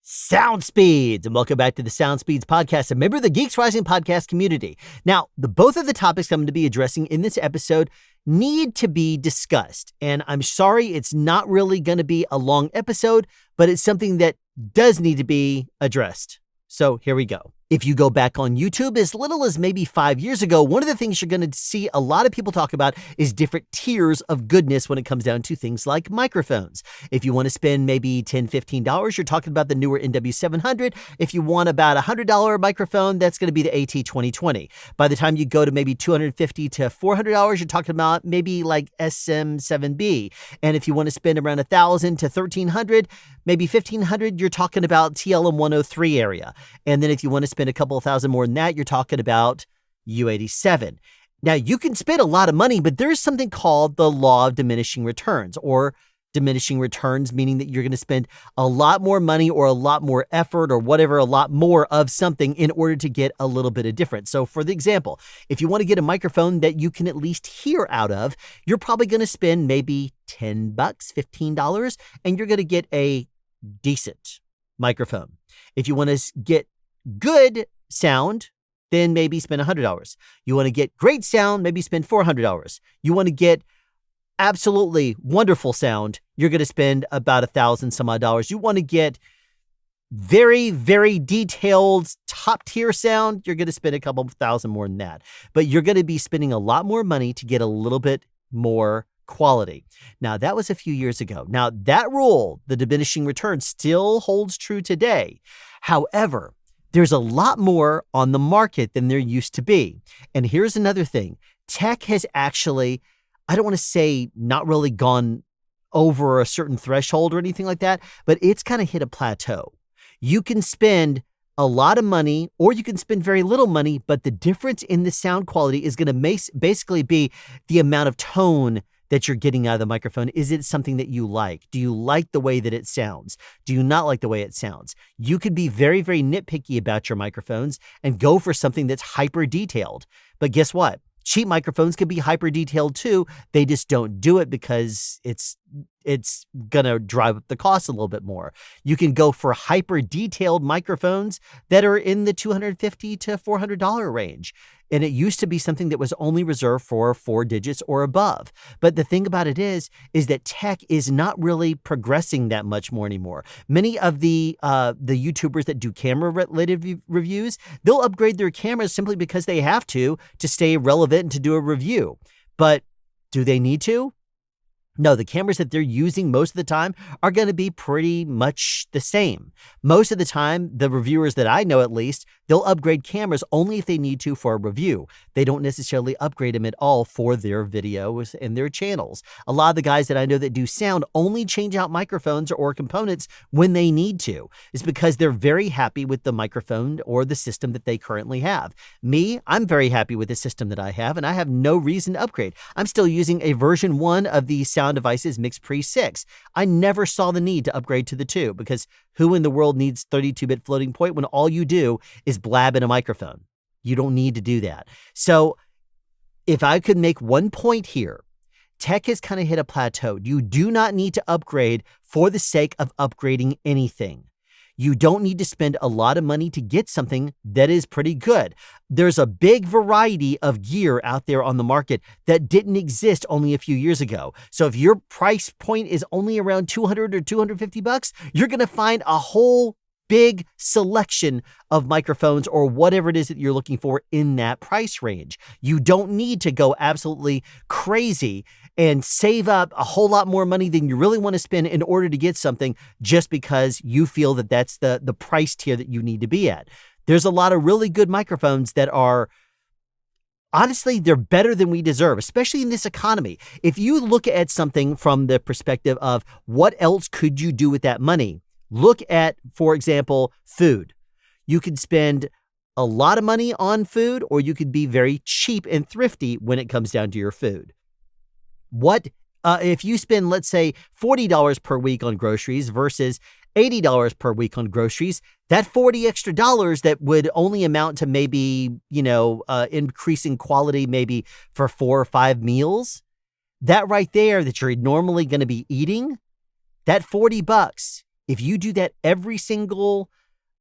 Sound Speeds, and welcome back to the Sound Speeds podcast, a member of the Geeks Rising podcast community. Now, both of the topics I'm going to be addressing in this episode need to be discussed, and I'm sorry it's not really going to be a long episode, but it's something that does need to be addressed. So here we go. If you go back on YouTube as little as maybe 5 years ago, one of the things you're going to see a lot of people talk about is different tiers of goodness when it comes down to things like microphones. If you want to spend maybe $10, $15, you're talking about the newer NW700. If you want about a $100 microphone, that's going to be the AT2020. By the time you go to maybe $250 to $400, you're talking about maybe like SM7B. And if you want to spend around $1,000 to $1,300, maybe $1,500, you're talking about TLM103 area. And then if you want to spend a couple of thousand more than that, you're talking about U87. Now, you can spend a lot of money, but there's something called the law of diminishing returns, or diminishing returns, meaning that you're going to spend a lot more money or a lot more effort or whatever, a lot more of something in order to get a little bit of difference. So for the example, if you want to get a microphone that you can at least hear out of, you're probably going to spend maybe $10, $15, and you're going to get a decent microphone. If you want to get good sound, then maybe spend $100. You want to get great sound, maybe spend $400. You want to get absolutely wonderful sound, you're going to spend about $1,000 some odd dollars. You want to get very, very detailed top tier sound, you're going to spend a couple of thousand more than that. But you're going to be spending a lot more money to get a little bit more quality. Now, that was a few years ago. Now, that rule, the diminishing return, still holds true today. However, there's a lot more on the market than there used to be. And here's another thing. Tech has actually, I don't want to say not really gone over a certain threshold or anything like that, but it's kind of hit a plateau. You can spend a lot of money or you can spend very little money, but the difference in the sound quality is going to basically be the amount of tone that you're getting out of the microphone. Is it something that you like? Do you like the way that it sounds? Do you not like the way it sounds? You could be very, very nitpicky about your microphones and go for something that's hyper detailed. But guess what? Cheap microphones can be hyper detailed too. They just don't do it because it's going to drive up the cost a little bit more. You can go for hyper detailed microphones that are in the $250 to $400 range. And it used to be something that was only reserved for 4 digits or above. But the thing about it is that tech is not really progressing that much more anymore. Many of the YouTubers that do camera-related reviews, they'll upgrade their cameras simply because they have to stay relevant and to do a review. But do they need to? No, the cameras that they're using most of the time are going to be pretty much the same. Most of the time, the reviewers that I know at least, they'll upgrade cameras only if they need to for a review. They don't necessarily upgrade them at all for their videos and their channels. A lot of the guys that I know that do sound only change out microphones or components when they need to. It's because they're very happy with the microphone or the system that they currently have. Me, I'm very happy with the system that I have, and I have no reason to upgrade. I'm still using a version 1 of the sound devices Mix Pre 6. I never saw the need to upgrade to the 2 because who in the world needs 32-bit floating point when all you do is blab in a microphone? You don't need to do that. So if I could make one point here, tech has kind of hit a plateau. You do not need to upgrade for the sake of upgrading anything. You don't need to spend a lot of money to get something that is pretty good. There's a big variety of gear out there on the market that didn't exist only a few years ago. So if your price point is only around $200 or $250, you're going to find a whole big selection of microphones or whatever it is that you're looking for in that price range. You don't need to go absolutely crazy and save up a whole lot more money than you really want to spend in order to get something just because you feel that that's the price tier that you need to be at. There's a lot of really good microphones that are, honestly, they're better than we deserve, especially in this economy. If you look at something from the perspective of what else could you do with that money, look at, for example, food. You could spend a lot of money on food, or you could be very cheap and thrifty when it comes down to your food. What if you spend, let's say, $40 per week on groceries versus $80 per week on groceries? That $40 extra that would only amount to maybe, increasing quality maybe for 4 or 5 meals. That right there that you're normally going to be eating, that $40 If you do that every single,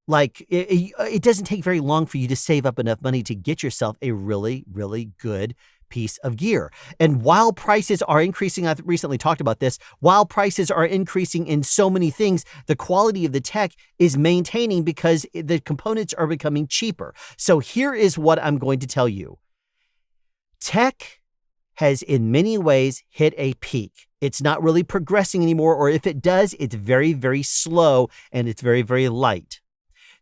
it doesn't take very long for you to save up enough money to get yourself a really, really good piece of gear. And while prices are increasing, I've recently talked about this, while prices are increasing in so many things, the quality of the tech is maintaining because the components are becoming cheaper. So here is what I'm going to tell you. Tech has in many ways hit a peak. It's not really progressing anymore, or if it does, it's very, very slow and it's very, very light.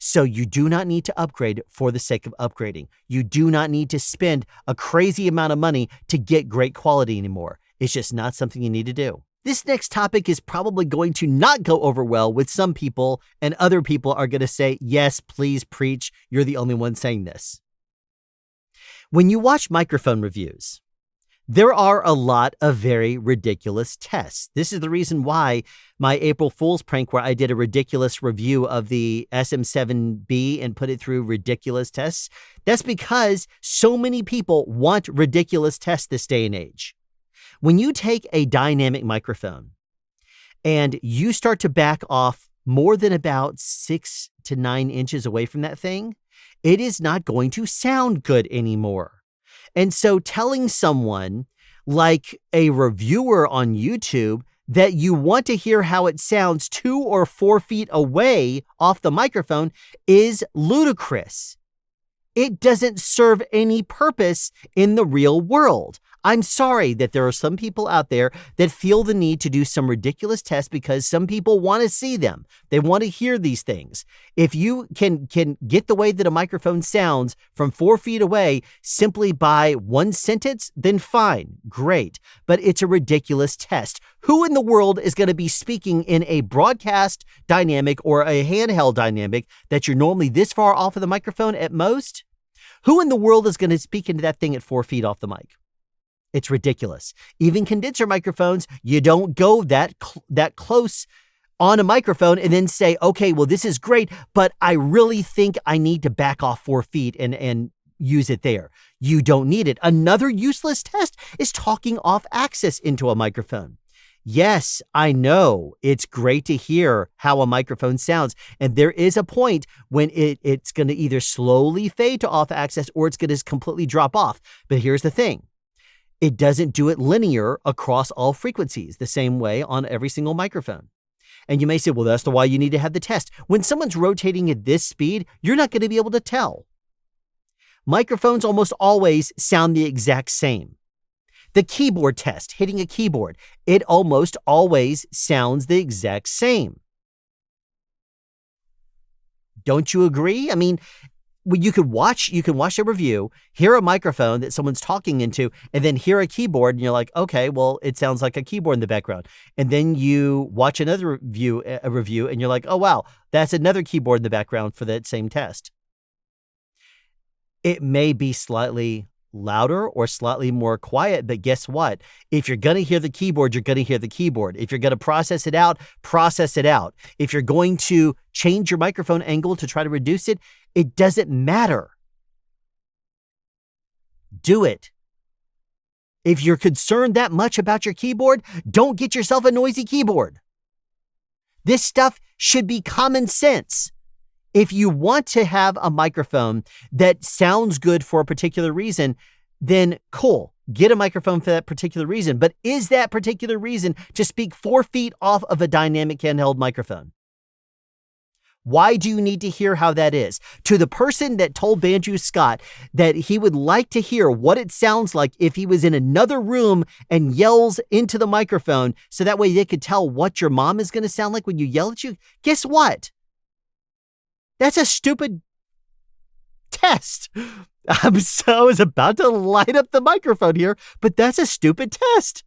So you do not need to upgrade for the sake of upgrading. You do not need to spend a crazy amount of money to get great quality anymore. It's just not something you need to do. This next topic is probably going to not go over well with some people, and other people are going to say, yes, please preach. You're the only one saying this. When you watch microphone reviews, there are a lot of very ridiculous tests. This is the reason why my April Fool's prank, where I did a ridiculous review of the SM7B and put it through ridiculous tests, that's because so many people want ridiculous tests this day and age. When you take a dynamic microphone and you start to back off more than about 6 to 9 inches away from that thing, it is not going to sound good anymore. And so telling someone like a reviewer on YouTube that you want to hear how it sounds 2 or 4 feet away off the microphone is ludicrous. It doesn't serve any purpose in the real world. I'm sorry that there are some people out there that feel the need to do some ridiculous tests because some people want to see them. They want to hear these things. If you can get the way that a microphone sounds from 4 feet away simply by one sentence, then fine, great. But it's a ridiculous test. Who in the world is going to be speaking in a broadcast dynamic or a handheld dynamic that you're normally this far off of the microphone at most? Who in the world is going to speak into that thing at 4 feet off the mic? It's ridiculous. Even condenser microphones, you don't go that close on a microphone and then say, okay, well, this is great, but I really think I need to back off 4 feet and use it there. You don't need it. Another useless test is talking off axis into a microphone. Yes, I know it's great to hear how a microphone sounds. And there is a point when it's going to either slowly fade to off axis or it's going to completely drop off. But here's the thing. It doesn't do it linear across all frequencies the same way on every single microphone. And you may say, well, that's why you need to have the test. When someone's rotating at this speed, you're not going to be able to tell. Microphones almost always sound the exact same. The keyboard test, hitting a keyboard, it almost always sounds the exact same. Don't you agree? I mean, you can watch a review, hear a microphone that someone's talking into, and then hear a keyboard, and you're like, okay, well, it sounds like a keyboard in the background. And then you watch another review, and you're like, oh, wow, that's another keyboard in the background for that same test. It may be slightly louder or slightly more quiet, but guess what? If you're going to hear the keyboard, you're going to hear the keyboard. If you're going to process it out, process it out. If you're going to change your microphone angle to try to reduce it, it doesn't matter. Do it. If you're concerned that much about your keyboard, don't get yourself a noisy keyboard. This stuff should be common sense. If you want to have a microphone that sounds good for a particular reason, then cool, get a microphone for that particular reason. But is that particular reason to speak 4 feet off of a dynamic handheld microphone? Why do you need to hear how that is? To the person that told Banjo Scott that he would like to hear what it sounds like if he was in another room and yells into the microphone so that way they could tell what your mom is going to sound like when you yell at you, guess what? That's a stupid test. I was about to light up the microphone here, but that's a stupid test.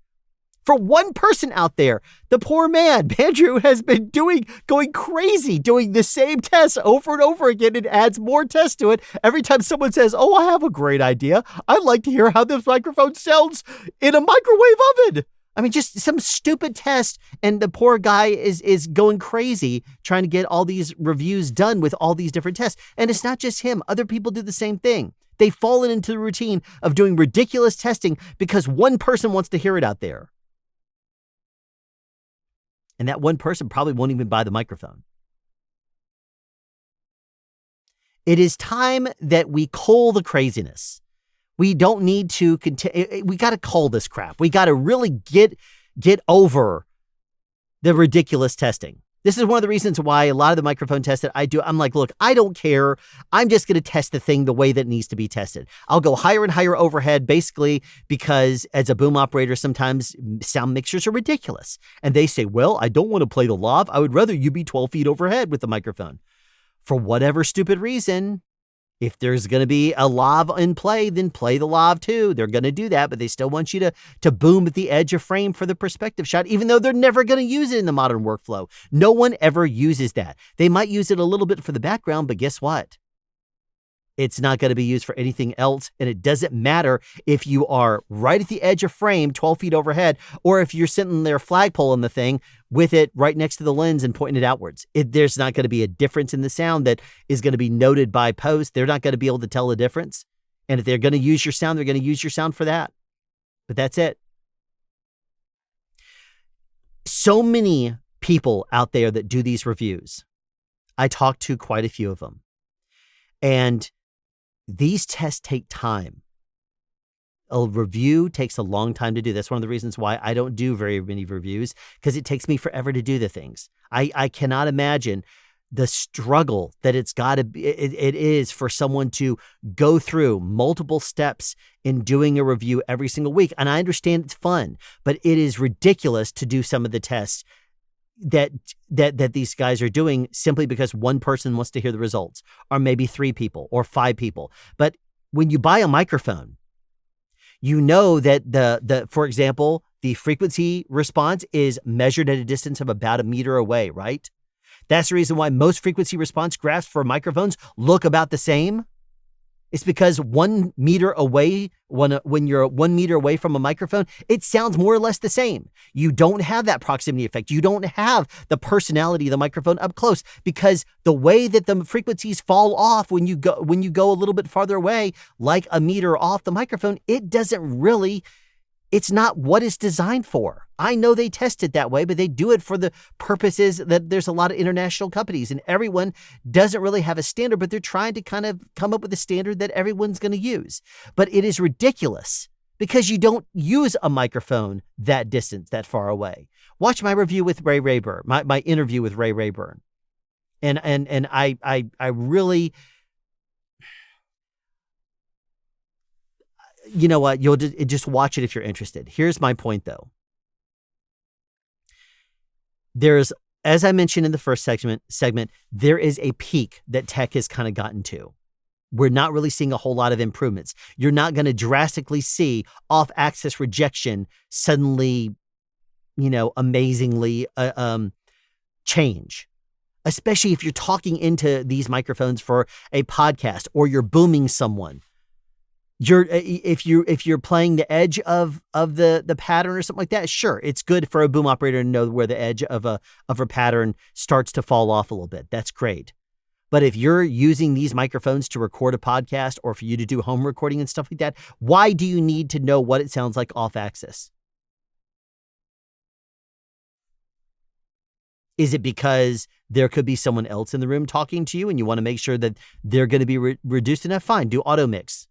For one person out there, the poor man, Andrew, has been going crazy, doing the same test over and over again and adds more tests to it. Every time someone says, oh, I have a great idea. I'd like to hear how this microphone sounds in a microwave oven. I mean, just some stupid test, and the poor guy is going crazy trying to get all these reviews done with all these different tests. And it's not just him. Other people do the same thing. They've fallen into the routine of doing ridiculous testing because one person wants to hear it out there. And that one person probably won't even buy the microphone. It is time that we cull the craziness. We don't need to continue. We got to cull this crap. We got to really get over the ridiculous testing. This is one of the reasons why a lot of the microphone tests that I do, I'm like, look, I don't care. I'm just going to test the thing the way that it needs to be tested. I'll go higher and higher overhead, basically, because as a boom operator, sometimes sound mixers are ridiculous. And they say, well, I don't want to play the lav. I would rather you be 12 feet overhead with the microphone. For whatever stupid reason, if there's going to be a lav in play, then play the lav too. They're going to do that, but they still want you to boom at the edge of frame for the perspective shot, even though they're never going to use it in the modern workflow. No one ever uses that. They might use it a little bit for the background, but guess what? It's not going to be used for anything else, and it doesn't matter if you are right at the edge of frame, 12 feet overhead, or if you're sitting there flagpoling the thing with it right next to the lens and pointing it outwards. There's not going to be a difference in the sound that is going to be noted by post. They're not going to be able to tell the difference. And if they're going to use your sound, they're going to use your sound for that. But that's it. So many people out there that do these reviews. I talked to quite a few of them. And these tests take time. A review takes a long time to do. That's one of the reasons why I don't do very many reviews, because it takes me forever to do the things. I cannot imagine the struggle that it's got to be. It is for someone to go through multiple steps in doing a review every single week. And I understand it's fun, but it is ridiculous to do some of the tests that these guys are doing simply because one person wants to hear the results, or maybe 3 people or 5 people. But when you buy a microphone, you know that for example, the frequency response is measured at a distance of about 1 meter away, right? That's the reason why most frequency response graphs for microphones look about the same. It's because 1 meter away, when you're 1 meter away from a microphone, it sounds more or less the same. You don't have that proximity effect. You don't have the personality of the microphone up close, because the way that the frequencies fall off when you go a little bit farther away, like 1 meter off the microphone, it's not what it's designed for. I know they test it that way, but they do it for the purposes that there's a lot of international companies and everyone doesn't really have a standard, but they're trying to kind of come up with a standard that everyone's going to use. But it is ridiculous because you don't use a microphone that distance, that far away. Watch my review with Ray Rayburn, my interview with Ray Rayburn. And I really, you know what? You'll just watch it if you're interested. Here's my point, though. There's, as I mentioned in the first segment, there is a peak that tech has kind of gotten to. We're not really seeing a whole lot of improvements. You're not going to drastically see off-axis rejection suddenly, amazingly change. Especially if you're talking into these microphones for a podcast or you're booming someone. If you're playing the edge of the pattern or something like that, sure, it's good for a boom operator to know where the edge of a pattern starts to fall off a little bit. That's great. But if you're using these microphones to record a podcast or for you to do home recording and stuff like that, why do you need to know what it sounds like off axis? Is it because there could be someone else in the room talking to you and you want to make sure that they're going to be reduced enough? Fine, do auto mix.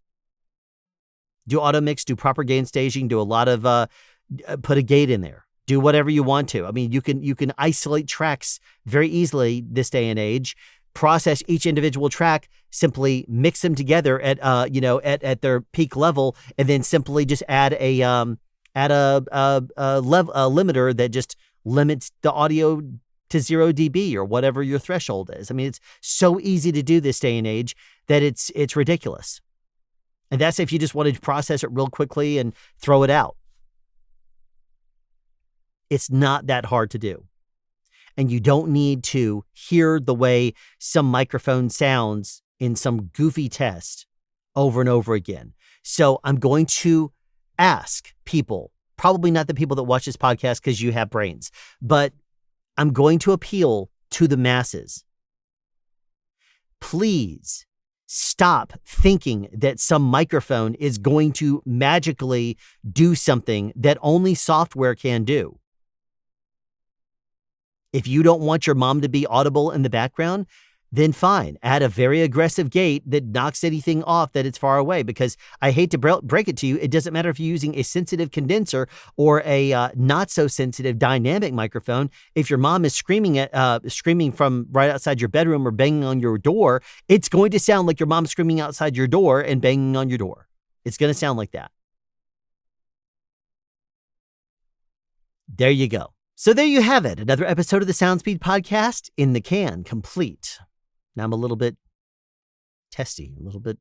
Do proper gain staging, do a lot of, put a gate in there, do whatever you want to. I mean, you can isolate tracks very easily this day and age, process each individual track, simply mix them together at their peak level, and then simply just add a limiter that just limits the audio to 0 dB or whatever your threshold is. I mean, it's so easy to do this day and age that it's ridiculous. And that's if you just wanted to process it real quickly and throw it out. It's not that hard to do. And you don't need to hear the way some microphone sounds in some goofy test over and over again. So I'm going to ask people, probably not the people that watch this podcast because you have brains, but I'm going to appeal to the masses. Please stop thinking that some microphone is going to magically do something that only software can do. If you don't want your mom to be audible in the background, then fine, add a very aggressive gate that knocks anything off that it's far away, because I hate to break it to you, it doesn't matter if you're using a sensitive condenser or a not so sensitive dynamic microphone. If your mom is screaming from right outside your bedroom or banging on your door, it's going to sound like your mom's screaming outside your door and banging on your door. It's going to sound like that. There you go. So there you have it. Another episode of the SoundSpeed podcast in the can, complete. Now I'm a little bit testy, a little bit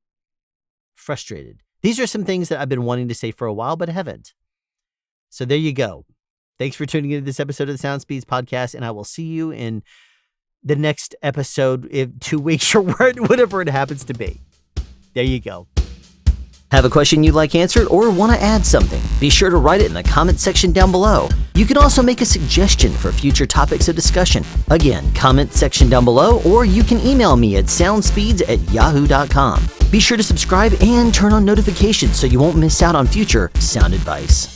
frustrated. These are some things that I've been wanting to say for a while, but haven't. So there you go. Thanks for tuning into this episode of the SoundSpeeds podcast, and I will see you in the next episode in 2 weeks or whatever it happens to be. There you go. Have a question you'd like answered or want to add something? Be sure to write it in the comment section down below. You can also make a suggestion for future topics of discussion. Again, comment section down below, or you can email me at soundspeeds@yahoo.com. Be sure to subscribe and turn on notifications so you won't miss out on future sound advice.